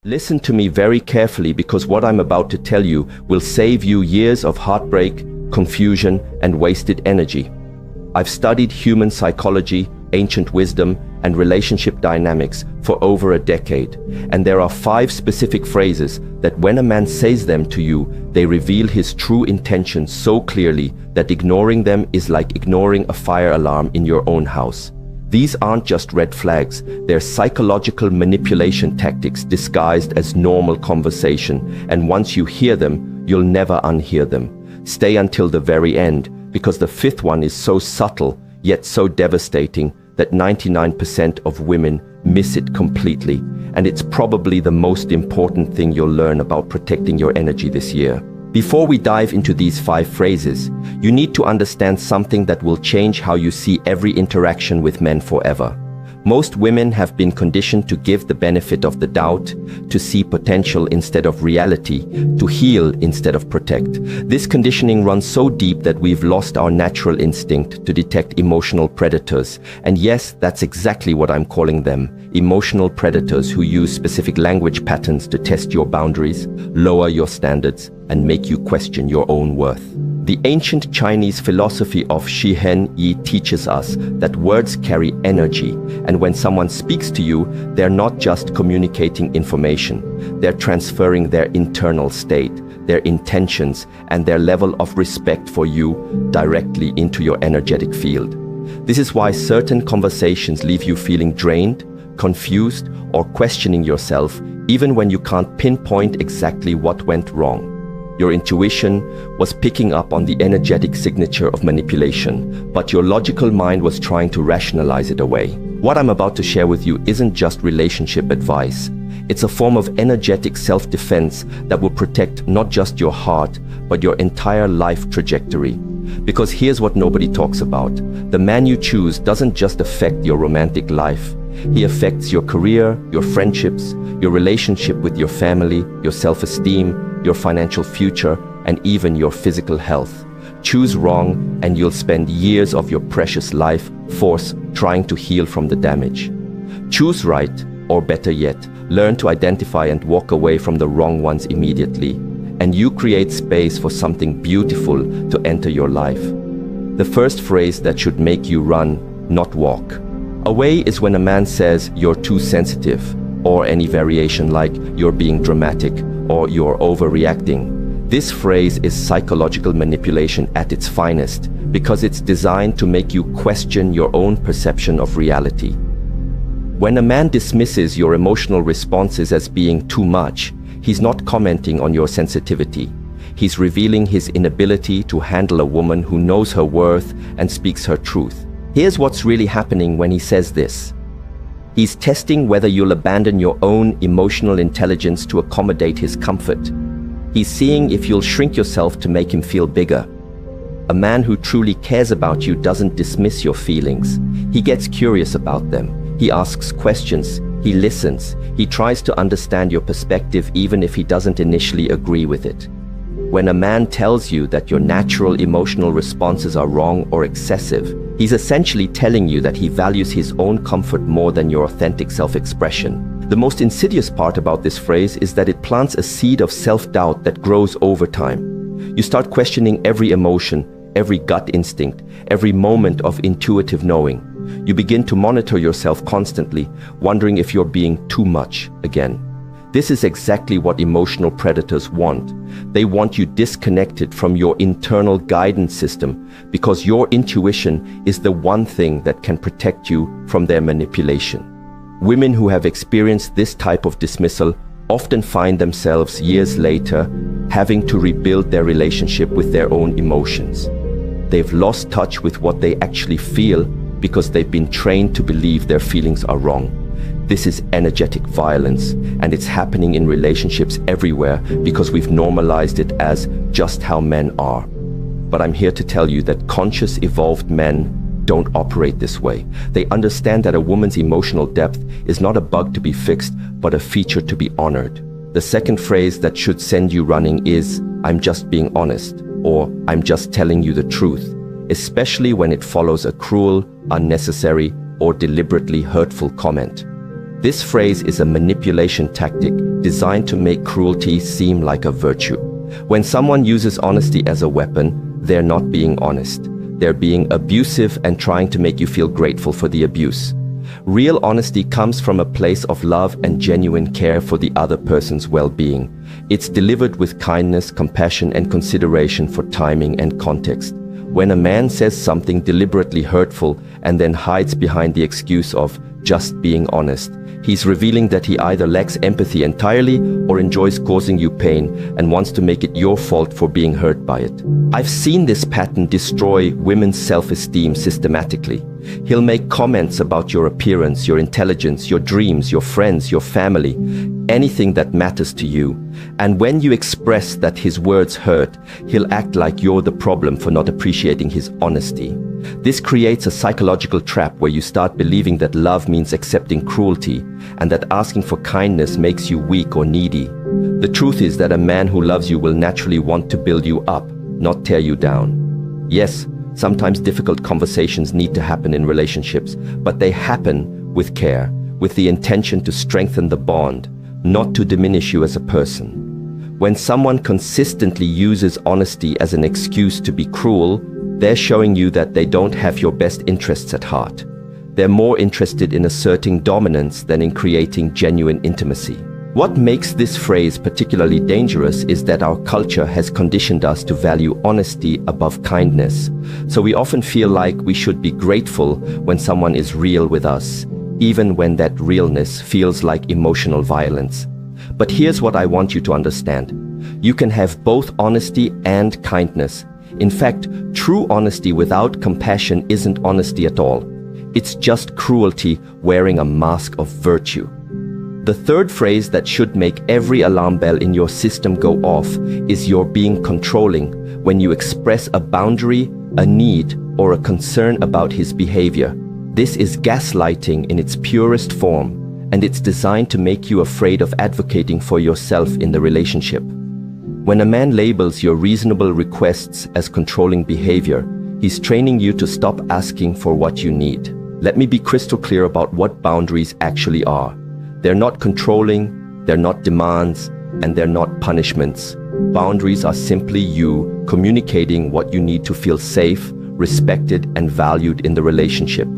Listen to me very carefully because what I'm about to tell you will save you years of heartbreak, confusion, and wasted energy. I've studied human psychology, ancient wisdom, and relationship dynamics for over a decade, and there are 5 specific phrases that when a man says them to you, they reveal his true intentions so clearly that ignoring them is like ignoring a fire alarm in your own house. These aren't just red flags, they're psychological manipulation tactics disguised as normal conversation, and once you hear them, you'll never unhear them. Stay until the very end, because the 5th one is so subtle, yet so devastating, that 99% of women miss it completely, and it's probably the most important thing you'll learn about protecting your energy this year. Before we dive into these 5 phrases, you need to understand something that will change how you see every interaction with men forever. Most women have been conditioned to give the benefit of the doubt, to see potential instead of reality, to heal instead of protect. This conditioning runs so deep that we've lost our natural instinct to detect emotional predators. And yes, that's exactly what I'm calling them. Emotional predators who use specific language patterns to test your boundaries, lower your standards, and make you question your own worth. The ancient Chinese philosophy of Shi Heng Yi teaches us that words carry energy, and when someone speaks to you, they're not just communicating information, they're transferring their internal state, their intentions, and their level of respect for you directly into your energetic field. This is why certain conversations leave you feeling drained, confused, or questioning yourself, even when you can't pinpoint exactly what went wrong. Your intuition was picking up on the energetic signature of manipulation, but your logical mind was trying to rationalize it away. What I'm about to share with you isn't just relationship advice. It's a form of energetic self-defense that will protect not just your heart, but your entire life trajectory. Because here's what nobody talks about. The man you choose doesn't just affect your romantic life. He affects your career, your friendships, your relationship with your family, your self-esteem, your financial future, and even your physical health. Choose wrong, and you'll spend years of your precious life force trying to heal from the damage. Choose right, or better yet, learn to identify and walk away from the wrong ones immediately, and you create space for something beautiful to enter your life. The first phrase that should make you run, not walk. Away is when a man says you're too sensitive, or any variation like you're being dramatic, or you're overreacting. This phrase is psychological manipulation at its finest because it's designed to make you question your own perception of reality. When a man dismisses your emotional responses as being too much, he's not commenting on your sensitivity. He's revealing his inability to handle a woman who knows her worth and speaks her truth. Here's what's really happening when he says this. He's testing whether you'll abandon your own emotional intelligence to accommodate his comfort. He's seeing if you'll shrink yourself to make him feel bigger. A man who truly cares about you doesn't dismiss your feelings. He gets curious about them. He asks questions. He listens. He tries to understand your perspective even if he doesn't initially agree with it. When a man tells you that your natural emotional responses are wrong or excessive, he's essentially telling you that he values his own comfort more than your authentic self-expression. The most insidious part about this phrase is that it plants a seed of self-doubt that grows over time. You start questioning every emotion, every gut instinct, every moment of intuitive knowing. You begin to monitor yourself constantly, wondering if you're being too much again. This is exactly what emotional predators want. They want you disconnected from your internal guidance system because your intuition is the one thing that can protect you from their manipulation. Women who have experienced this type of dismissal often find themselves years later having to rebuild their relationship with their own emotions. They've lost touch with what they actually feel because they've been trained to believe their feelings are wrong. This is energetic violence, and it's happening in relationships everywhere because we've normalized it as just how men are. But I'm here to tell you that conscious, evolved men don't operate this way. They understand that a woman's emotional depth is not a bug to be fixed, but a feature to be honored. The second phrase that should send you running is, "I'm just being honest," or "I'm just telling you the truth," especially when it follows a cruel, unnecessary, or deliberately hurtful comment. This phrase is a manipulation tactic designed to make cruelty seem like a virtue. When someone uses honesty as a weapon, they're not being honest. They're being abusive and trying to make you feel grateful for the abuse. Real honesty comes from a place of love and genuine care for the other person's well-being. It's delivered with kindness, compassion, and consideration for timing and context. When a man says something deliberately hurtful and then hides behind the excuse of just being honest, he's revealing that he either lacks empathy entirely or enjoys causing you pain and wants to make it your fault for being hurt by it. I've seen this pattern destroy women's self-esteem systematically. He'll make comments about your appearance, your intelligence, your dreams, your friends, your family, anything that matters to you. And when you express that his words hurt, he'll act like you're the problem for not appreciating his honesty. This creates a psychological trap where you start believing that love means accepting cruelty and that asking for kindness makes you weak or needy. The truth is that a man who loves you will naturally want to build you up, not tear you down. Yes, sometimes difficult conversations need to happen in relationships, but they happen with care, with the intention to strengthen the bond, not to diminish you as a person. When someone consistently uses honesty as an excuse to be cruel, they're showing you that they don't have your best interests at heart. They're more interested in asserting dominance than in creating genuine intimacy. What makes this phrase particularly dangerous is that our culture has conditioned us to value honesty above kindness. So we often feel like we should be grateful when someone is real with us, even when that realness feels like emotional violence. But here's what I want you to understand. You can have both honesty and kindness. In fact, true honesty without compassion isn't honesty at all. It's just cruelty wearing a mask of virtue. The third phrase that should make every alarm bell in your system go off is you're being controlling when you express a boundary, a need, or a concern about his behavior. This is gaslighting in its purest form, and it's designed to make you afraid of advocating for yourself in the relationship. When a man labels your reasonable requests as controlling behavior, he's training you to stop asking for what you need. Let me be crystal clear about what boundaries actually are. They're not controlling, they're not demands, and they're not punishments. Boundaries are simply you communicating what you need to feel safe, respected, and valued in the relationship.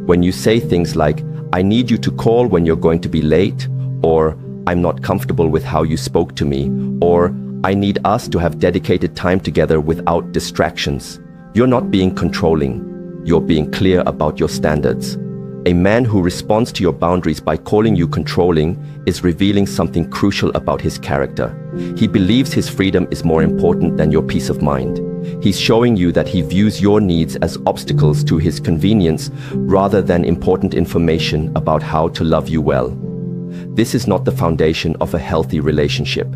When you say things like, "I need you to call when you're going to be late," or "I'm not comfortable with how you spoke to me," or "I need us to have dedicated time together without distractions," you're not being controlling. You're being clear about your standards. A man who responds to your boundaries by calling you controlling is revealing something crucial about his character. He believes his freedom is more important than your peace of mind. He's showing you that he views your needs as obstacles to his convenience rather than important information about how to love you well. This is not the foundation of a healthy relationship.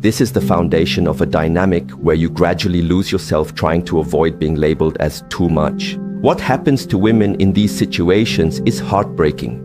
This is the foundation of a dynamic where you gradually lose yourself trying to avoid being labeled as too much. What happens to women in these situations is heartbreaking.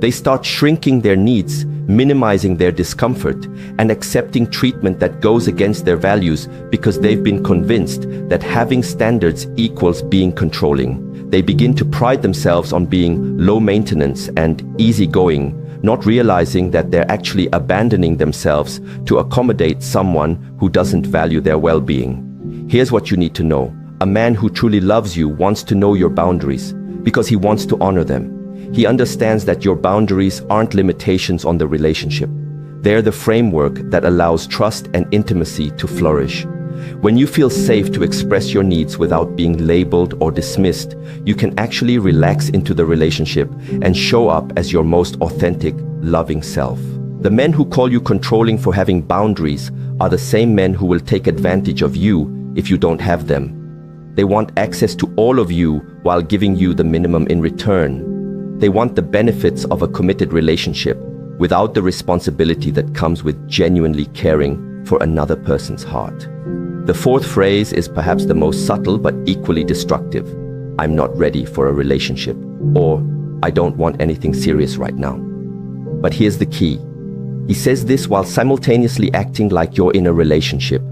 They start shrinking their needs, minimizing their discomfort, and accepting treatment that goes against their values because they've been convinced that having standards equals being controlling. They begin to pride themselves on being low maintenance and easygoing, not realizing that they're actually abandoning themselves to accommodate someone who doesn't value their well-being. Here's what you need to know. A man who truly loves you wants to know your boundaries because he wants to honor them. He understands that your boundaries aren't limitations on the relationship. They're the framework that allows trust and intimacy to flourish. When you feel safe to express your needs without being labeled or dismissed, you can actually relax into the relationship and show up as your most authentic, loving self. The men who call you controlling for having boundaries are the same men who will take advantage of you if you don't have them. They want access to all of you while giving you the minimum in return. They want the benefits of a committed relationship without the responsibility that comes with genuinely caring for another person's heart. The fourth phrase is perhaps the most subtle but equally destructive. "I'm not ready for a relationship," or "I don't want anything serious right now." But here's the key. He says this while simultaneously acting like you're in a relationship.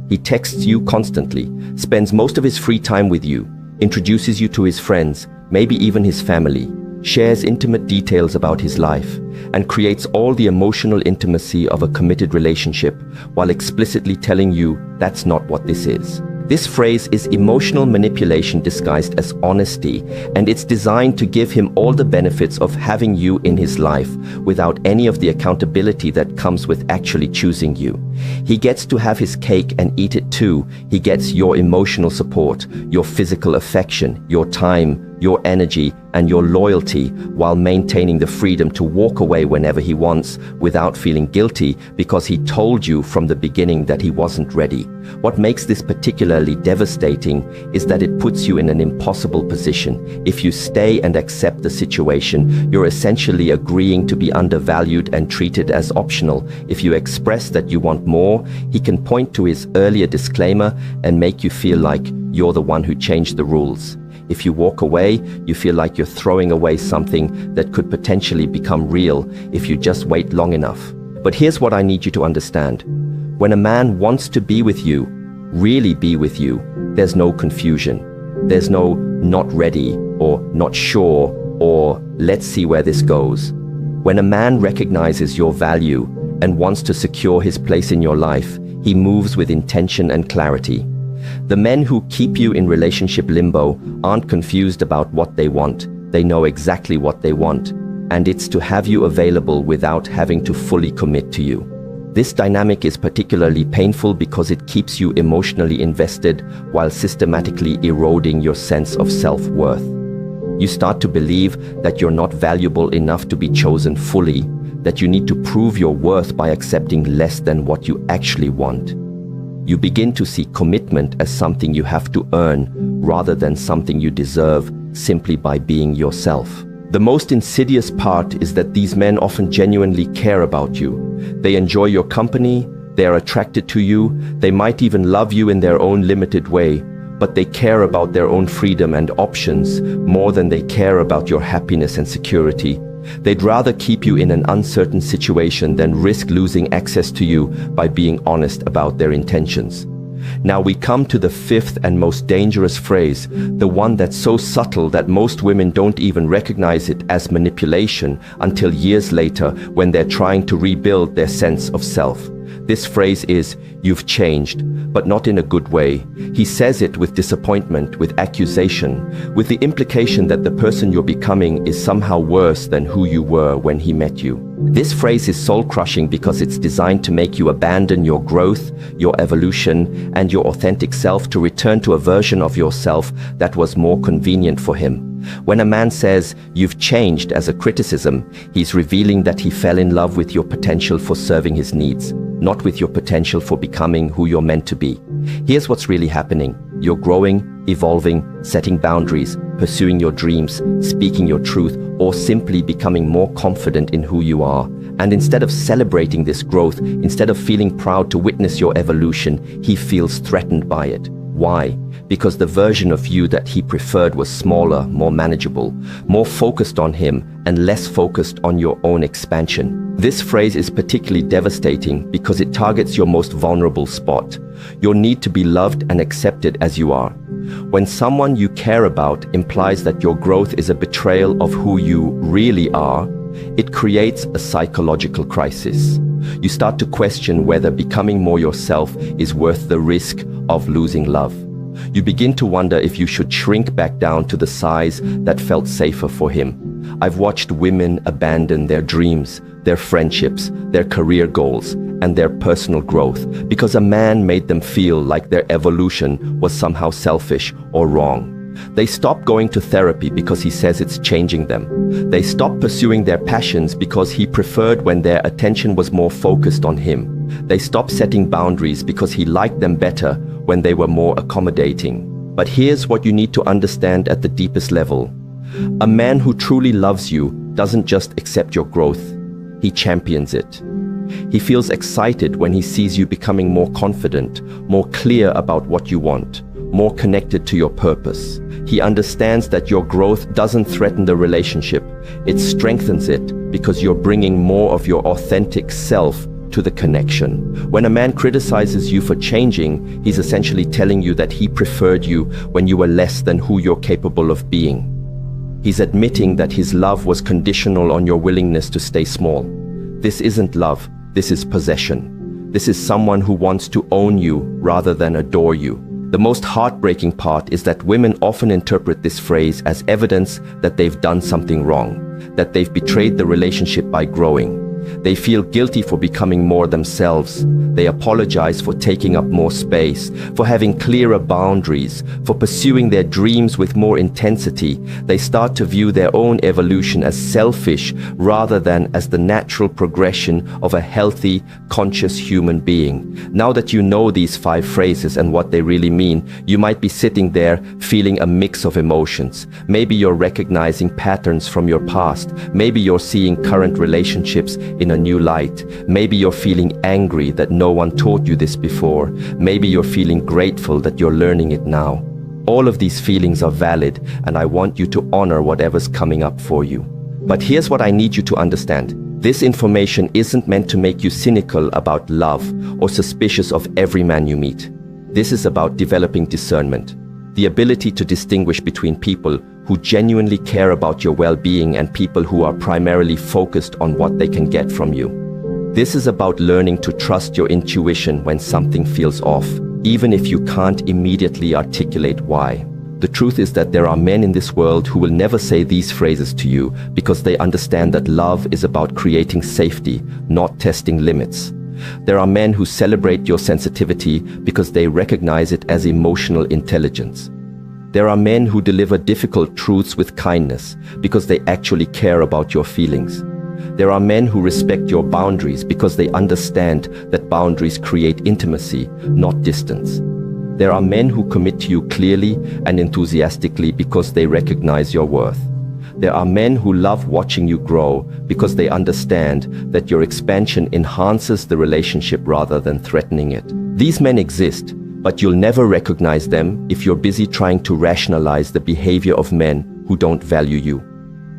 He texts you constantly, spends most of his free time with you, introduces you to his friends, maybe even his family, shares intimate details about his life, and creates all the emotional intimacy of a committed relationship while explicitly telling you that's not what this is. This phrase is emotional manipulation disguised as honesty, and it's designed to give him all the benefits of having you in his life without any of the accountability that comes with actually choosing you. He gets to have his cake and eat it too. He gets your emotional support, your physical affection, your time, your energy, and your loyalty, while maintaining the freedom to walk away whenever he wants without feeling guilty because he told you from the beginning that he wasn't ready. What makes this particularly devastating is that it puts you in an impossible position. If you stay and accept the situation, you're essentially agreeing to be undervalued and treated as optional. If you express that you want more, he can point to his earlier disclaimer and make you feel like you're the one who changed the rules. If you walk away, you feel like you're throwing away something that could potentially become real if you just wait long enough. But here's what I need you to understand. When a man wants to be with you, really be with you, there's no confusion. There's no not ready or not sure or let's see where this goes. When a man recognizes your value and wants to secure his place in your life, he moves with intention and clarity. The men who keep you in relationship limbo aren't confused about what they want. They know exactly what they want, and it's to have you available without having to fully commit to you. This dynamic is particularly painful because it keeps you emotionally invested while systematically eroding your sense of self-worth. You start to believe that you're not valuable enough to be chosen fully, that you need to prove your worth by accepting less than what you actually want. You begin to see commitment as something you have to earn rather than something you deserve simply by being yourself. The most insidious part is that these men often genuinely care about you. They enjoy your company, they are attracted to you, they might even love you in their own limited way, but they care about their own freedom and options more than they care about your happiness and security. They'd rather keep you in an uncertain situation than risk losing access to you by being honest about their intentions. Now we come to the fifth and most dangerous phrase, the one that's so subtle that most women don't even recognize it as manipulation until years later when they're trying to rebuild their sense of self. This phrase is, "You've changed," but not in a good way. He says it with disappointment, with accusation, with the implication that the person you're becoming is somehow worse than who you were when he met you. This phrase is soul-crushing because it's designed to make you abandon your growth, your evolution, and your authentic self to return to a version of yourself that was more convenient for him. When a man says, "You've changed," as a criticism, he's revealing that he fell in love with your potential for serving his needs, not with your potential for becoming who you're meant to be. Here's what's really happening. You're growing, evolving, setting boundaries, pursuing your dreams, speaking your truth, or simply becoming more confident in who you are. And instead of celebrating this growth, instead of feeling proud to witness your evolution, he feels threatened by it. Why? Because the version of you that he preferred was smaller, more manageable, more focused on him, and less focused on your own expansion. This phrase is particularly devastating because it targets your most vulnerable spot, your need to be loved and accepted as you are. When someone you care about implies that your growth is a betrayal of who you really are, it creates a psychological crisis. You start to question whether becoming more yourself is worth the risk of losing love. You begin to wonder if you should shrink back down to the size that felt safer for him. I've watched women abandon their dreams, their friendships, their career goals, and their personal growth because a man made them feel like their evolution was somehow selfish or wrong. They stop going to therapy because he says it's changing them. They stop pursuing their passions because he preferred when their attention was more focused on him. They stop setting boundaries because he liked them better when they were more accommodating. But here's what you need to understand at the deepest level. A man who truly loves you doesn't just accept your growth, he champions it. He feels excited when he sees you becoming more confident, more clear about what you want, more connected to your purpose. He understands that your growth doesn't threaten the relationship, it strengthens it because you're bringing more of your authentic self to the connection. When a man criticizes you for changing, he's essentially telling you that he preferred you when you were less than who you're capable of being. He's admitting that his love was conditional on your willingness to stay small. This isn't love, this is possession. This is someone who wants to own you rather than adore you. The most heartbreaking part is that women often interpret this phrase as evidence that they've done something wrong, that they've betrayed the relationship by growing. They feel guilty for becoming more themselves. They apologize for taking up more space, for having clearer boundaries, for pursuing their dreams with more intensity. They start to view their own evolution as selfish rather than as the natural progression of a healthy, conscious human being. Now that you know these 5 phrases and what they really mean, you might be sitting there feeling a mix of emotions. Maybe you're recognizing patterns from your past. Maybe you're seeing current relationships in a new light. Maybe you're feeling angry that no one taught you this before. Maybe you're feeling grateful that you're learning it now. All of these feelings are valid, and I want you to honor whatever's coming up for you. But here's what I need you to understand. This information isn't meant to make you cynical about love or suspicious of every man you meet. This is about developing discernment, the ability to distinguish between people who genuinely care about your well-being and people who are primarily focused on what they can get from you. This is about learning to trust your intuition when something feels off, even if you can't immediately articulate why. The truth is that there are men in this world who will never say these phrases to you because they understand that love is about creating safety, not testing limits. There are men who celebrate your sensitivity because they recognize it as emotional intelligence. There are men who deliver difficult truths with kindness because they actually care about your feelings. There are men who respect your boundaries because they understand that boundaries create intimacy, not distance. There are men who commit to you clearly and enthusiastically because they recognize your worth. There are men who love watching you grow because they understand that your expansion enhances the relationship rather than threatening it. These men exist, but you'll never recognize them if you're busy trying to rationalize the behavior of men who don't value you.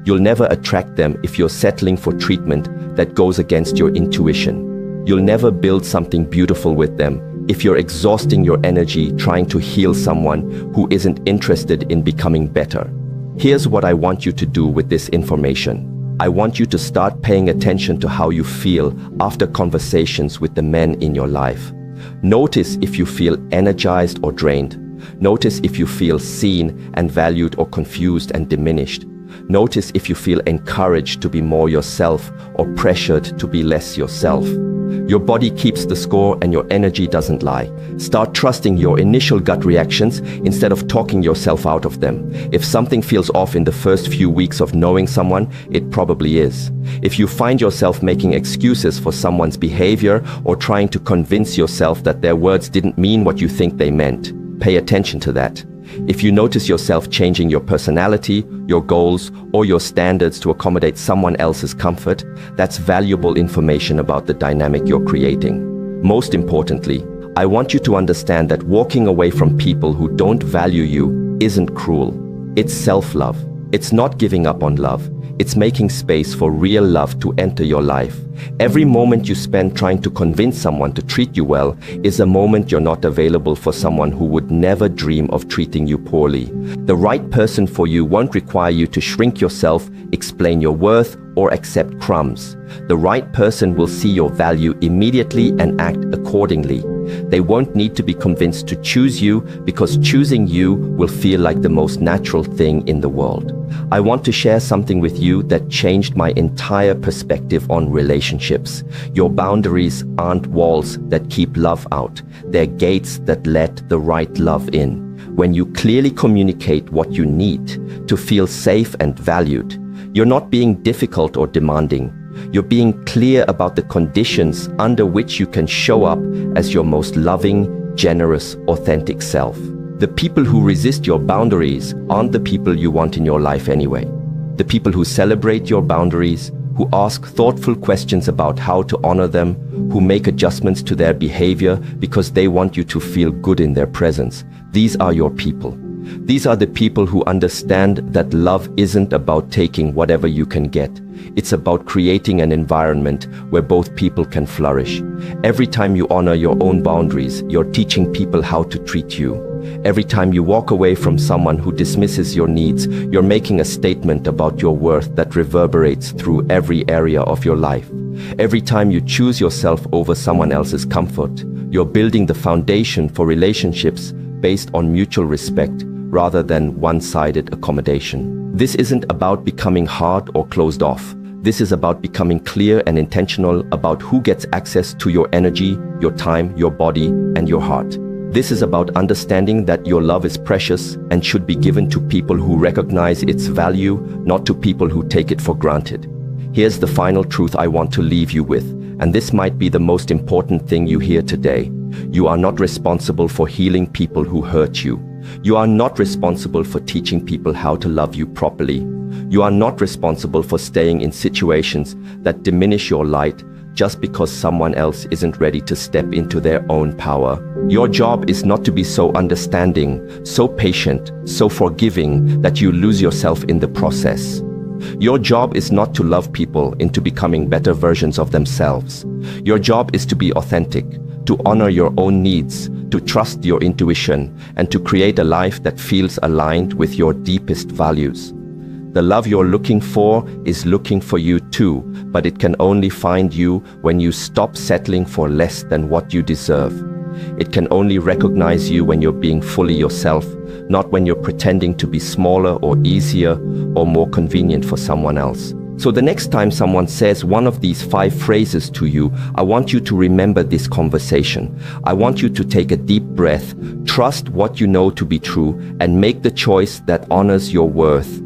You'll never attract them if you're settling for treatment that goes against your intuition. You'll never build something beautiful with them if you're exhausting your energy trying to heal someone who isn't interested in becoming better. Here's what I want you to do with this information. I want you to start paying attention to how you feel after conversations with the men in your life. Notice if you feel energized or drained. Notice if you feel seen and valued or confused and diminished. Notice if you feel encouraged to be more yourself or pressured to be less yourself. Your body keeps the score and your energy doesn't lie. Start trusting your initial gut reactions instead of talking yourself out of them. If something feels off in the first few weeks of knowing someone, it probably is. If you find yourself making excuses for someone's behavior or trying to convince yourself that their words didn't mean what you think they meant, pay attention to that. If you notice yourself changing your personality, your goals, or your standards to accommodate someone else's comfort, that's valuable information about the dynamic you're creating. Most importantly, I want you to understand that walking away from people who don't value you isn't cruel. It's self-love. It's not giving up on love. It's making space for real love to enter your life. Every moment you spend trying to convince someone to treat you well is a moment you're not available for someone who would never dream of treating you poorly. The right person for you won't require you to shrink yourself, explain your worth, or accept crumbs. The right person will see your value immediately and act accordingly. They won't need to be convinced to choose you because choosing you will feel like the most natural thing in the world. I want to share something with you that changed my entire perspective on relationships. Your boundaries aren't walls that keep love out. They're gates that let the right love in. When you clearly communicate what you need to feel safe and valued, you're not being difficult or demanding. You're being clear about the conditions under which you can show up as your most loving, generous, authentic self. The people who resist your boundaries aren't the people you want in your life anyway. The people who celebrate your boundaries, who ask thoughtful questions about how to honor them, who make adjustments to their behavior because they want you to feel good in their presence. These are your people. These are the people who understand that love isn't about taking whatever you can get. It's about creating an environment where both people can flourish. Every time you honor your own boundaries, you're teaching people how to treat you. Every time you walk away from someone who dismisses your needs, you're making a statement about your worth that reverberates through every area of your life. Every time you choose yourself over someone else's comfort, you're building the foundation for relationships based on mutual respect rather than one-sided accommodation. This isn't about becoming hard or closed off. This is about becoming clear and intentional about who gets access to your energy, your time, your body, and your heart. This is about understanding that your love is precious and should be given to people who recognize its value, not to people who take it for granted. Here's the final truth I want to leave you with, and this might be the most important thing you hear today. You are not responsible for healing people who hurt you. You are not responsible for teaching people how to love you properly. You are not responsible for staying in situations that diminish your light just because someone else isn't ready to step into their own power. Your job is not to be so understanding, so patient, so forgiving that you lose yourself in the process. Your job is not to love people into becoming better versions of themselves. Your job is to be authentic, to honor your own needs, to trust your intuition, and to create a life that feels aligned with your deepest values. The love you're looking for is looking for you too, but it can only find you when you stop settling for less than what you deserve. It can only recognize you when you're being fully yourself, not when you're pretending to be smaller or easier or more convenient for someone else. So the next time someone says one of these 5 phrases to you, I want you to remember this conversation. I want you to take a deep breath, trust what you know to be true, and make the choice that honors your worth.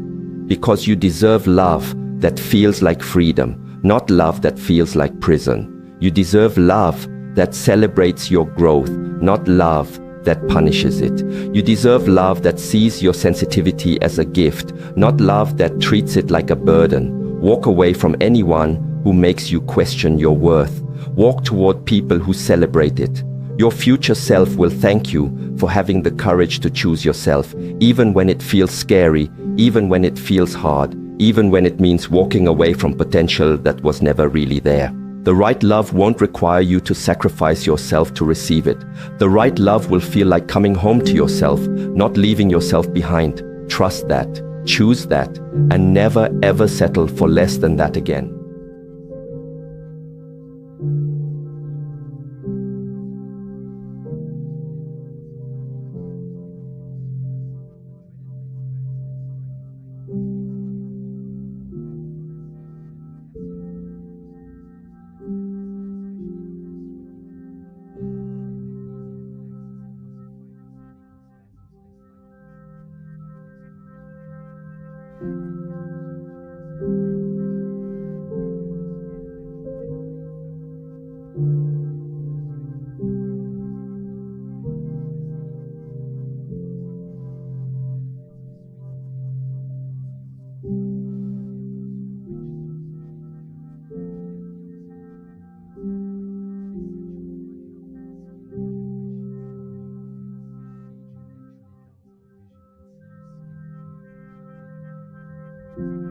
Because you deserve love that feels like freedom, not love that feels like prison. You deserve love that celebrates your growth, not love that punishes it. You deserve love that sees your sensitivity as a gift, not love that treats it like a burden. Walk away from anyone who makes you question your worth. Walk toward people who celebrate it. Your future self will thank you for having the courage to choose yourself, even when it feels scary, even when it feels hard, even when it means walking away from potential that was never really there. The right love won't require you to sacrifice yourself to receive it. The right love will feel like coming home to yourself, not leaving yourself behind. Trust that, choose that, and never ever settle for less than that again.